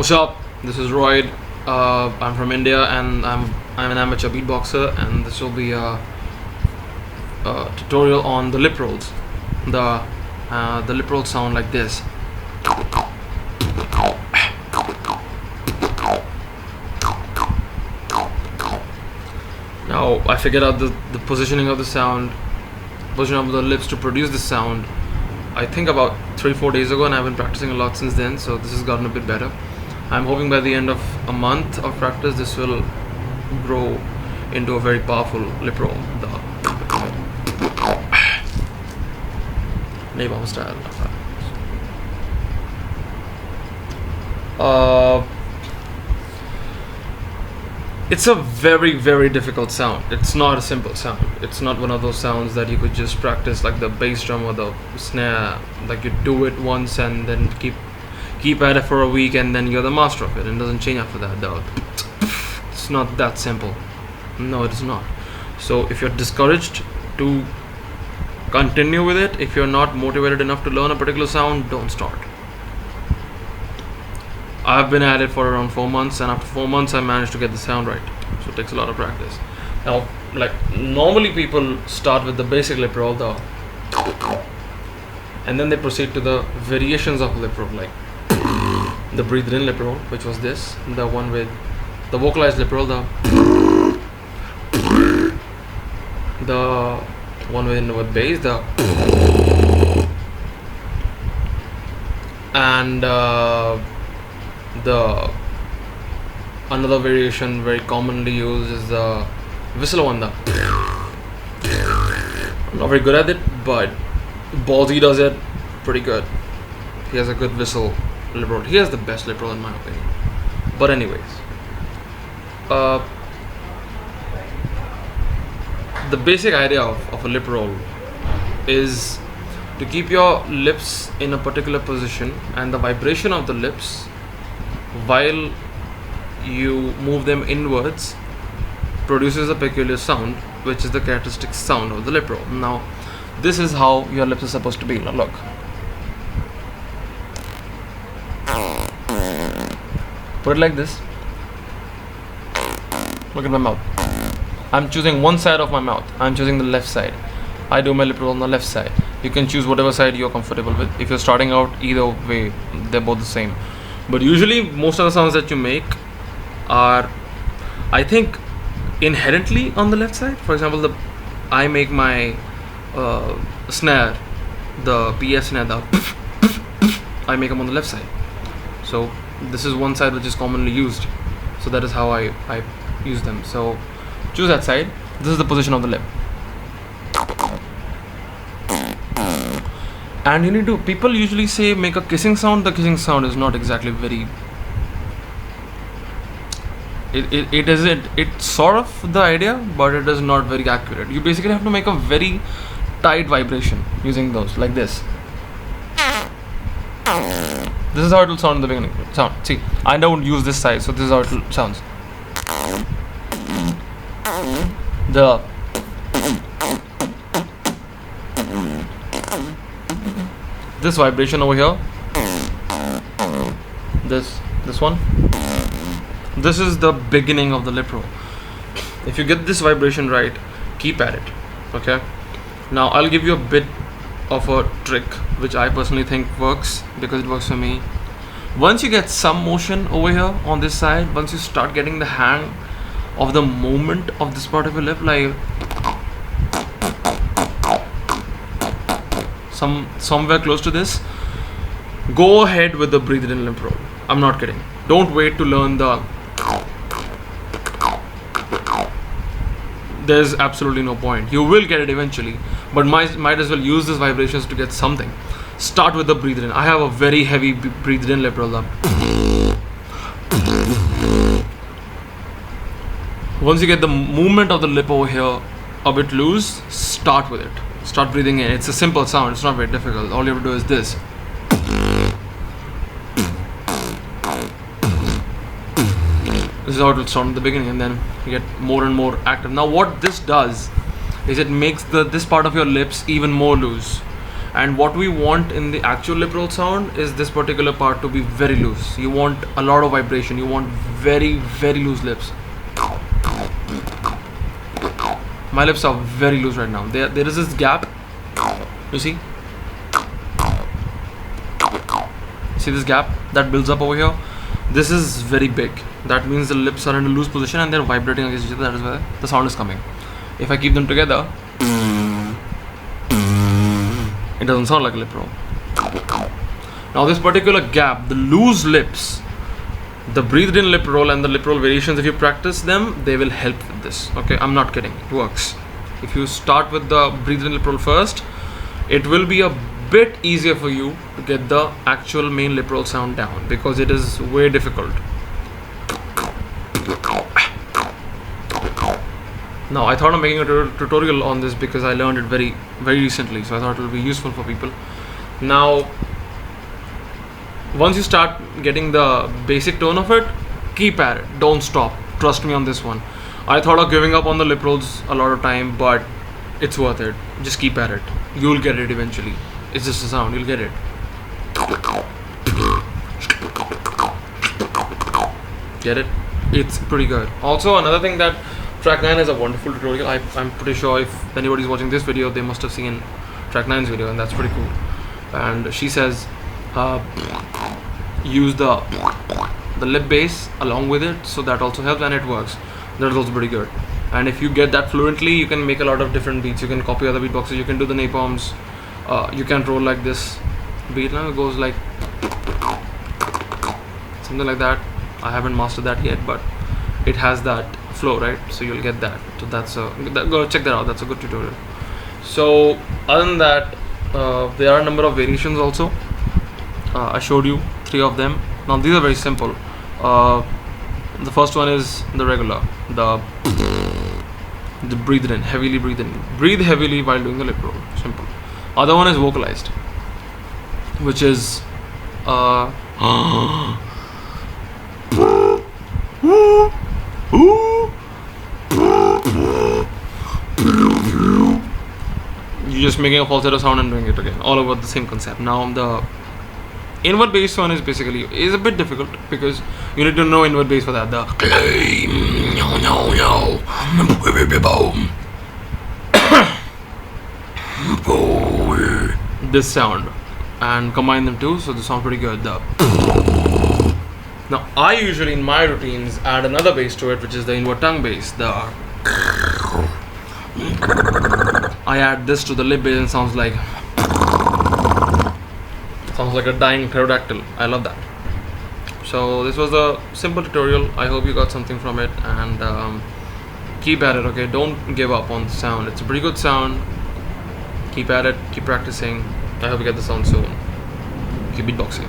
What's up? This is Royd. I'm from India, and I'm an amateur beatboxer, and this will be a tutorial on the lip rolls. The lip rolls sound like this. Now I figured out the positioning of the sound, position of the lips to produce the sound. I think about 3-4 days ago, and I've been practicing a lot since then. So this has gotten a bit better. I'm hoping by the end of a month of practice, this will grow into a very powerful lip roll. The Beatbox style. It's a very, very difficult sound. It's not a simple sound. It's not one of those sounds that you could just practice like the bass drum or the snare. Like you do it once and then keep at it for a week and then you're the master of it, and it doesn't change after that. Though it's not that simple. No, it is not. So if you're discouraged to continue with it, if you're not motivated enough to learn a particular sound, don't start. I've been at it for around 4 months, and after 4 months I managed to get the sound right. So it takes a lot of practice. Now, like normally people start with the basic lip roll, and then they proceed to the variations of lip roll, like the breathed in lip roll, which was this, the one with the vocalized lip roll, the one with bass, and the another variation very commonly used is the whistle one. I'm not very good at it, but Ballsy does it pretty good. He has a good whistle lip roll. He has the best lip roll in my opinion. But anyways, the basic idea of a lip roll is to keep your lips in a particular position, and the vibration of the lips while you move them inwards produces a peculiar sound, which is the characteristic sound of the lip roll. Now, this is how your lips are supposed to be. Now look. Put it like this. Look at my mouth. I'm choosing one side of my mouth. I'm choosing the left side. I do my lip roll on the left side. You can choose whatever side you're comfortable with. If you're starting out, either way, they're both the same. But usually, most of the sounds that you make are, I think, inherently on the left side. For example, I make my snare, the PF snare, I make them on the left side. So this is one side which is commonly used. So that is how I use them. So choose that side. This is the position of the lip. And you need to, people usually say make a kissing sound. The kissing sound is not exactly very, it isn't, it's sort of the idea, but it is not very accurate. You basically have to make a very tight vibration using those, like this. This is how it will sound in the beginning. See, I don't use this side, so this is how it sounds. This vibration over here, this one, this is the beginning of the lip roll. If you get this vibration right, keep at it. Okay, now I'll give you a bit of a trick which I personally think works, because it works for me. Once you get some motion over here on this side, once you start getting the hang of the movement of this part of your lip, like somewhere close to this, go ahead with the breathed in lip roll. I'm not kidding. Don't wait to learn the. There's absolutely no point. You will get it eventually, but might as well use these vibrations to get something. Start with the breathed in. I have a very heavy breathed in lip roll. Once you get the movement of the lip over here a bit loose, start with it. Start breathing in. It's a simple sound. It's not very difficult. All you have to do is this. This is how it will sound in the beginning, and then you get more and more active. Now what this does is it makes this part of your lips even more loose. And what we want in the actual lip roll sound is this particular part to be very loose. You want a lot of vibration. You want very, very loose lips. My lips are very loose right now. There is this gap. You see? See this gap that builds up over here? This is very big. That means the lips are in a loose position and they're vibrating against each other. That is where the sound is coming. If I keep them together, it doesn't sound like a lip roll. Now this particular gap, the loose lips, the breathed in lip roll and the lip roll variations, if you practice them, they will help with this. Okay, I'm not kidding, it works. If you start with the breathed in lip roll first, it will be a bit easier for you to get the actual main lip roll sound down, because it is way difficult. Now I thought of making a tutorial on this because I learned it very recently, so I thought it would be useful for people. Now once you start getting the basic tone of it, keep at it, don't stop, trust me on this one. I thought of giving up on the lip rolls a lot of time, but it's worth it. Just keep at it, you'll get it eventually. It's just a sound, you'll get it. Get it? It's pretty good. Also, another thing, that track 9 is a wonderful tutorial. I'm pretty sure if anybody's watching this video, they must have seen track 9's video, and that's pretty cool. And she says use the lip bass along with it, so that also helps, and it works. That is also pretty good. And if you get that fluently, you can make a lot of different beats. You can copy other beatboxes, you can do the napalms, you can roll like this beat. Now it goes like something like that. I haven't mastered that yet, but it has that flow, right? So you'll get that. So that's go check that out. That's a good tutorial. So other than that, there are a number of variations also. I showed you 3 of them. Now these are very simple. The first one is the regular, the breathe in, heavily breathe in. Breathe heavily while doing the lip roll. Simple. Other one is vocalized, which is you're just making a falsetto sound and doing it again, all over the same concept. Now the inward bass one is a bit difficult, because you need to know inward bass for that. This sound, and combine them too, so they sound pretty good. Now I usually in my routines add another bass to it, which is the inward tongue bass. I add this to the lip bass and sounds like a dying pterodactyl. I love that. So this was a simple tutorial. I hope you got something from it, and keep at it. Okay, don't give up on the sound. It's a pretty good sound. Keep at it, keep practicing. I hope you get the sound soon. Keep beatboxing.